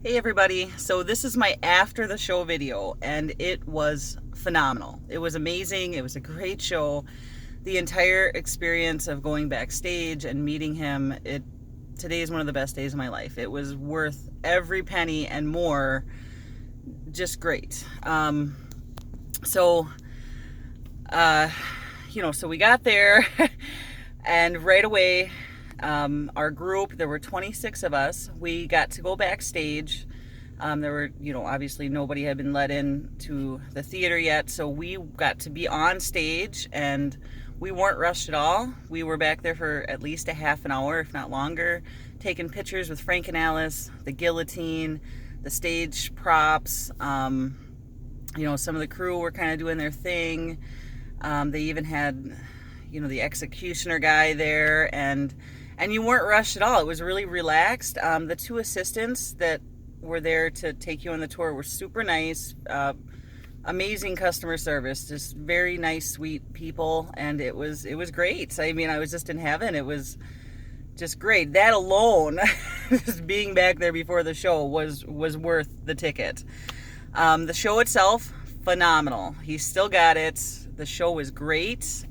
Hey everybody, so this is my after the show video and it was phenomenal. It was amazing. It was a great show. The entire experience of going backstage and meeting him, today is one of the best days of my life. It was worth every penny and more. Just great. So uh so we got there and right away our group, there were 26 of us. We got to go backstage. There were, obviously nobody had been let in to the theater yet, so we got to be on stage and we weren't rushed at all. We were back there for at least a half an hour, if not longer, taking pictures with Frank and Alice, the guillotine, the stage props. Some of the crew were kind of doing their thing. They even had, the executioner guy there, and you weren't rushed at all. It was really relaxed. The two assistants that were there to take you on the tour were super nice. Amazing customer service, just very nice, sweet people, and it was great. I mean, I was just in heaven. It was just great. That alone, just being back there before the show was worth the ticket. The show itself, phenomenal. He still got it. The show was great.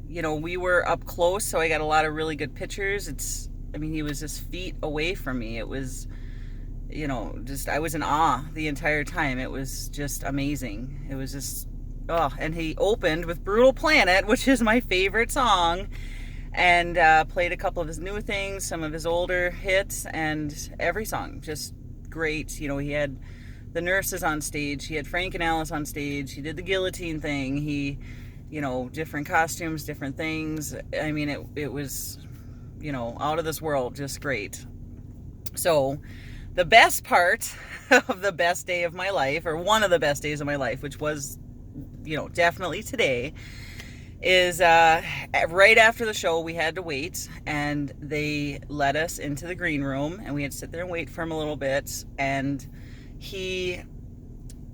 We were up close, so I got a lot of really good pictures. He was just feet away from me. It was, I was in awe the entire time. It was just amazing. It was just, and he opened with Brutal Planet, which is my favorite song, and played a couple of his new things, some of his older hits, and every song, just great. He had the nurses on stage. He had Frank and Alice on stage. He did the guillotine thing. He, different costumes, different things. I mean, it was, out of this world, just great. So the best part of the best day of my life, or one of the best days of my life, which was, definitely today, is right after the show, we had to wait, and they let us into the green room, and we had to sit there and wait for him a little bit, and he,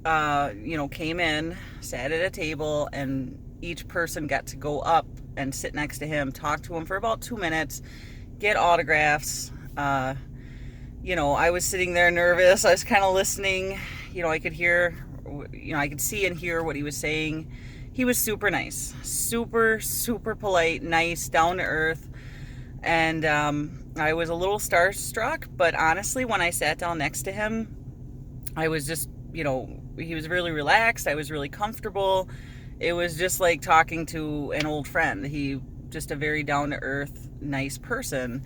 came in, sat at a table, and each person got to go up and sit next to him, talk to him for about 2 minutes, get autographs. I was sitting there nervous. I was kind of listening. I could hear, I could see and hear what he was saying. He was super nice, super, super polite, nice, down to earth. And I was a little starstruck, but honestly, when I sat down next to him, I was just, he was really relaxed. I was really comfortable. It was just like talking to an old friend. He just a very down to earth, nice person.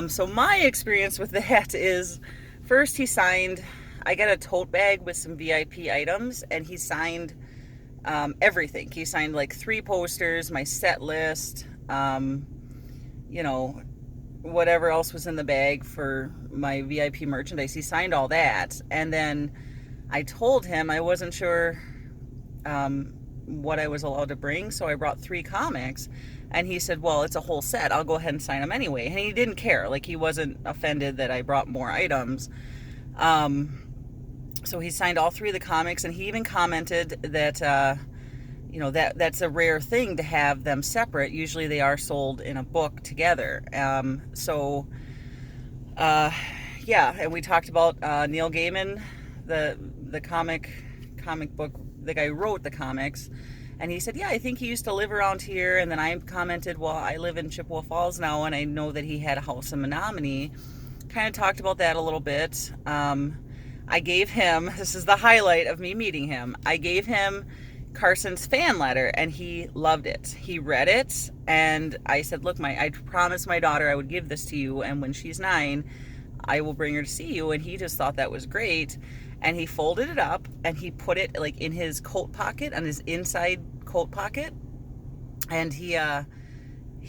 So my experience with that is, first he signed, I got a tote bag with some VIP items, and he signed everything. He signed like 3 posters, my set list, whatever else was in the bag for my VIP merchandise. He signed all that. And then I told him I wasn't sure what I was allowed to bring, so I brought 3 comics. And he said, well, it's a whole set. I'll go ahead and sign them anyway. And he didn't care. Like, he wasn't offended that I brought more items. So he signed all 3 of the comics, and he even commented that, that's a rare thing to have them separate. Usually they are sold in a book together. And we talked about Neil Gaiman, the comic book, the guy who wrote the comics. And he said, yeah, I think he used to live around here. And then I commented, well, I live in Chippewa Falls now, and I know that he had a house in Menominee. Kind of talked about that a little bit. I gave him, this is the highlight of me meeting him, I gave him Carson's fan letter, and he loved it. He read it, and I said, look, I promised my daughter I would give this to you, and when she's 9, I will bring her to see you. And he just thought that was great. And he folded it up, and he put it like in his coat pocket, on his inside coat pocket. And he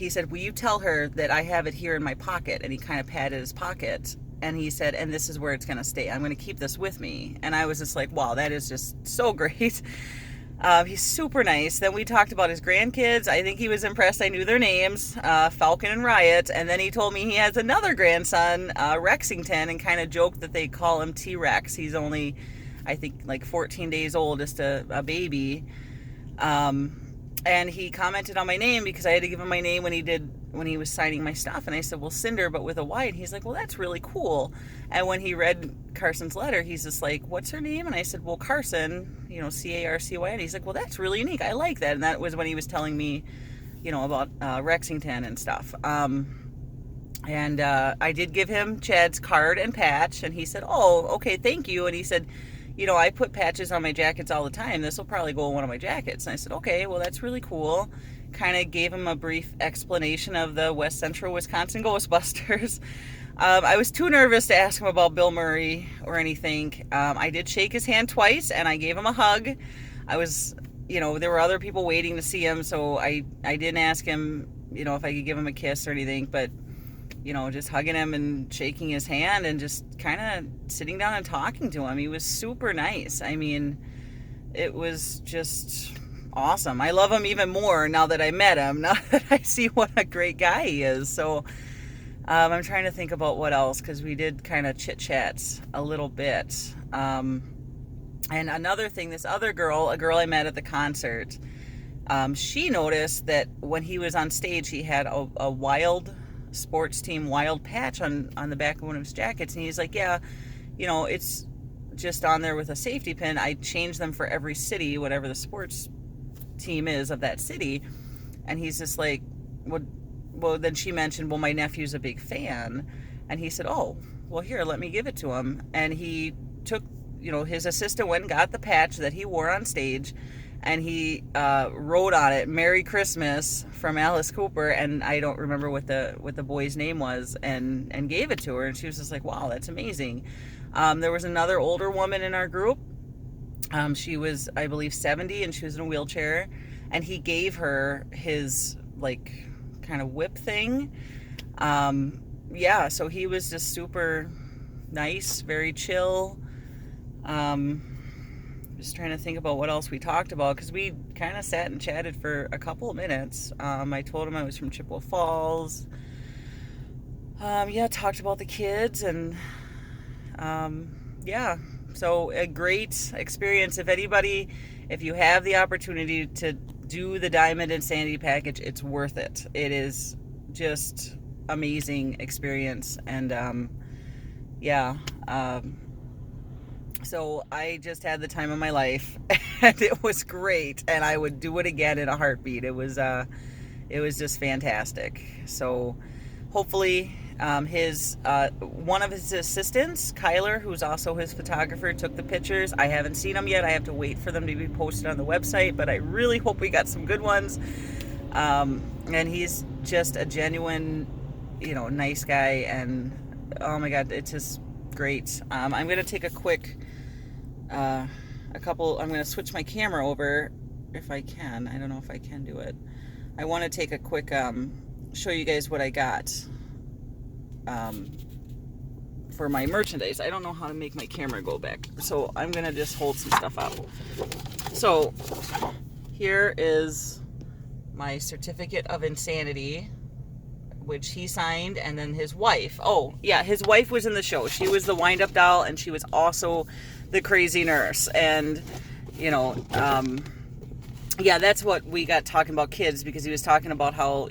said, will you tell her that I have it here in my pocket? And he kind of patted his pocket, and he said, and this is where it's going to stay. I'm going to keep this with me. And I was just like, wow, that is just so great. He's super nice. Then we talked about his grandkids. I think he was impressed I knew their names, Falcon and Riot. And then he told me he has another grandson, Rexington, and kind of joked that they call him T-Rex. He's only, I think, like 14 days old, just a baby. And he commented on my name because I had to give him my name when he was signing my stuff. And I said, well, Cinder, but with a Y. And he's like, well, that's really cool. And when he read Carson's letter, he's just like, what's her name? And I said, well, Carson, Carcyn. He's like, well, that's really unique. I like that. And that was when he was telling me, about Rexington and stuff. And I did give him Chad's card and patch. And he said, oh, okay, thank you. And he said, I put patches on my jackets all the time. This will probably go in one of my jackets. And I said, okay, well, that's really cool. Kind of gave him a brief explanation of the West Central Wisconsin Ghostbusters. I was too nervous to ask him about Bill Murray or anything. I did shake his hand twice, and I gave him a hug. I was, there were other people waiting to see him, so I didn't ask him, if I could give him a kiss or anything, but just hugging him and shaking his hand and just kind of sitting down and talking to him. He was super nice. I mean, it was just awesome. I love him even more now that I met him, now that I see what a great guy he is. So I'm trying to think about what else, because we did kind of chit-chats a little bit. And another thing, this other girl, a girl I met at the concert, she noticed that when he was on stage, he had a Wild sports team Wild patch on the back of one of his jackets, and he's like, yeah, it's just on there with a safety pin. I change them for every city, whatever the sports team is of that city. And he's just like, well, then she mentioned, well, my nephew's a big fan, and he said, oh, well, here, let me give it to him. And he took, his assistant went and got the patch that he wore on stage, and he wrote on it "Merry Christmas" from Alice Cooper, and I don't remember what the boy's name was, and gave it to her, and she was just like, wow, that's amazing. There was another older woman in our group. She was, I believe, 70, and she was in a wheelchair, and he gave her his kind of whip thing. So he was just super nice, very chill. Just trying to think about what else we talked about, because we kind of sat and chatted for a couple of minutes. I told him I was from Chippewa Falls. Talked about the kids, and so a great experience. If you have the opportunity to do the Diamond Insanity package, it's worth it. It is just amazing experience, and so I just had the time of my life, and it was great, and I would do it again in a heartbeat. It was just fantastic. So hopefully one of his assistants, Kyler, who's also his photographer, took the pictures. I haven't seen them yet. I have to wait for them to be posted on the website, but I really hope we got some good ones. And he's just a genuine, nice guy, and oh my God, it's just great. I'm going to take a quick I'm going to switch my camera over if I can. I don't know if I can do it. I want to take a quick show you guys what I got for my merchandise. I don't know how to make my camera go back, so I'm going to just hold some stuff up. So here is my certificate of insanity, which he signed, and then his wife. Oh, yeah, his wife was in the show. She was the wind-up doll, and she was also the crazy nurse. And, that's what we got talking about kids, because he was talking about how,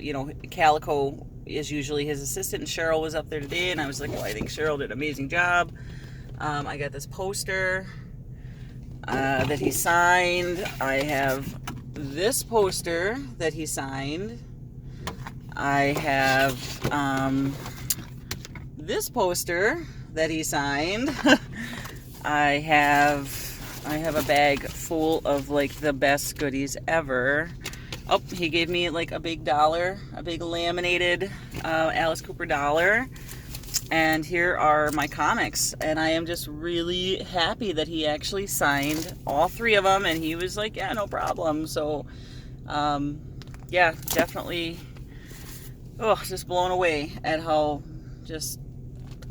Calico is usually his assistant, and Cheryl was up there today, and I was like, well, I think Cheryl did an amazing job. I got this poster that he signed. I have this poster that he signed. I have this poster that he signed. I have a bag full of the best goodies ever. Oh, he gave me a big dollar, a big laminated Alice Cooper dollar. And here are my comics, and I am just really happy that he actually signed all 3 of them, and he was like, yeah, no problem. So definitely just blown away at how just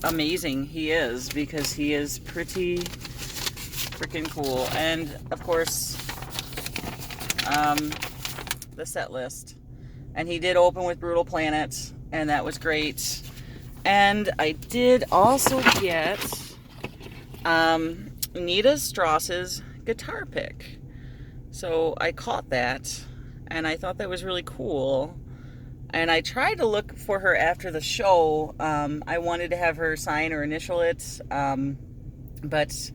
amazing he is, because he is pretty freaking cool. And of course, the set list, and he did open with Brutal Planet, and that was great. And I did also get Nita Strauss's guitar pick, so I caught that, and I thought that was really cool. And I tried to look for her after the show. I wanted to have her sign or initial it, but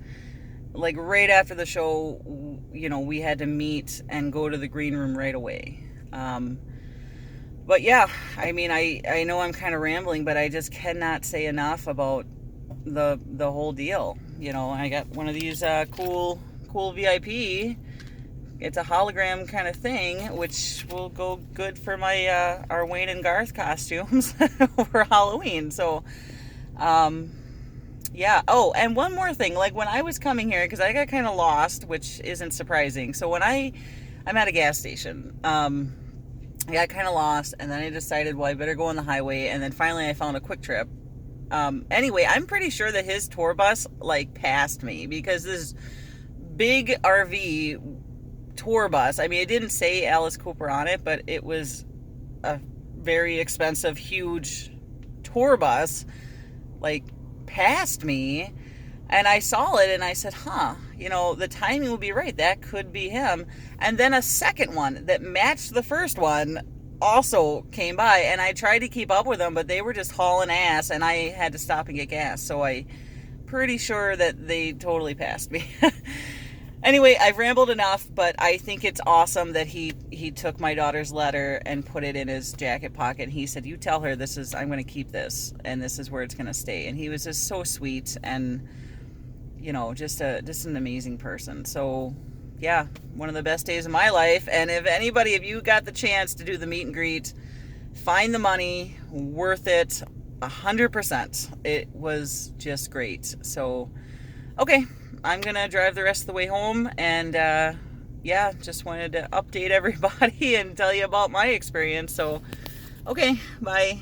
like right after the show, we had to meet and go to the green room right away. But yeah, I mean, I know I'm kind of rambling, but I just cannot say enough about the whole deal. I got one of these cool VIP. It's a hologram kind of thing, which will go good for my our Wayne and Garth costumes for Halloween. So, yeah. Oh, and one more thing. Like when I was coming here, because I got kind of lost, which isn't surprising. So when I'm at a gas station, I got kind of lost, and then I decided, well, I better go on the highway. And then finally, I found a Quick Trip. Anyway, I'm pretty sure that his tour bus passed me, because this big RV tour bus, I mean, it didn't say Alice Cooper on it, but it was a very expensive, huge tour bus, passed me, and I saw it, and I said, the timing will be right. That could be him. And then a second one that matched the first one also came by, and I tried to keep up with them, but they were just hauling ass, and I had to stop and get gas. So I'm pretty sure that they totally passed me. Anyway, I've rambled enough, but I think it's awesome that he took my daughter's letter and put it in his jacket pocket. He said, "You tell her I'm going to keep this, and this is where it's going to stay." And he was just so sweet, and just an amazing person. So, yeah, one of the best days of my life. And if you got the chance to do the meet and greet, find the money, worth it, 100%. It was just great. So, okay. I'm going to drive the rest of the way home, and just wanted to update everybody and tell you about my experience. So, okay, bye.